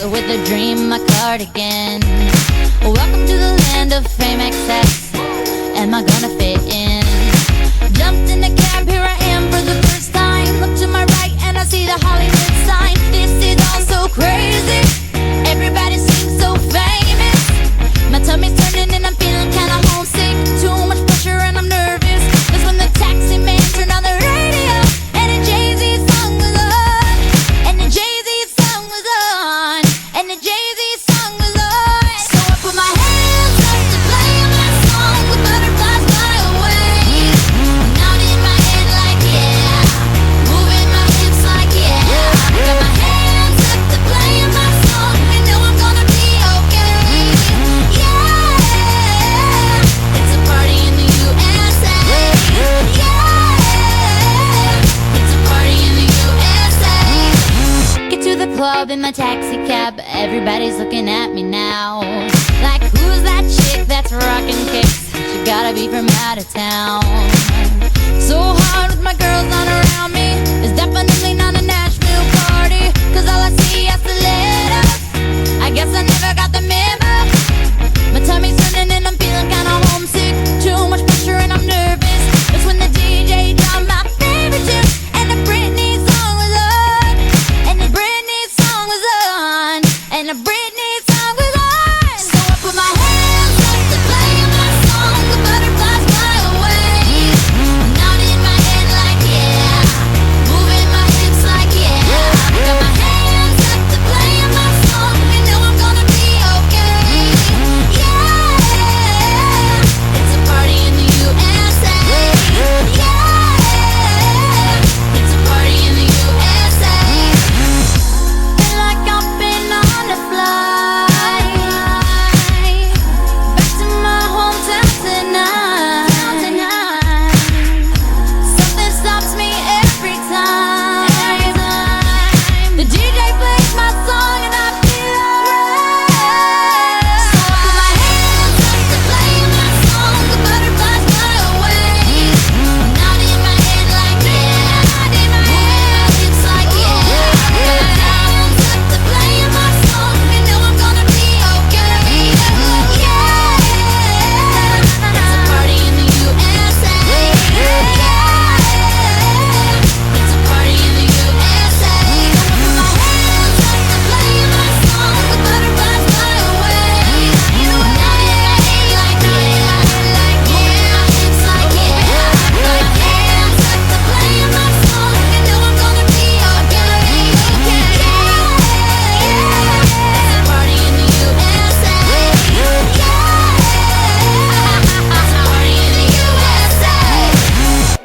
with a dream, my cardigan. Welcome to the land of fame excess. Am I gonna fit in? Jumped in the cab, here I am for the first time. Look to my right and I see the Hollywood sign. This is all so crazy. Everybody seems so famous. My tummy's turning and I'm feeling kinda homesick. Too much pressure and I'm nervous. That's when the taxi man turned on the radio and a Jay-Z song was on. And the Jay-Z song was on. And the Jay-Z song was on. So I put my hands up to play my song with butterflies fly away. Nodding my head like yeah, moving my hips like yeah. I got my hands up to play my song. I know I'm gonna be okay. Yeah, it's a party in the USA. Yeah, it's a party in the USA. Get to the club in my taxi cab. Everybody's looking at me now. Like, who's that chick that's rockin' kicks? She gotta be from out of town.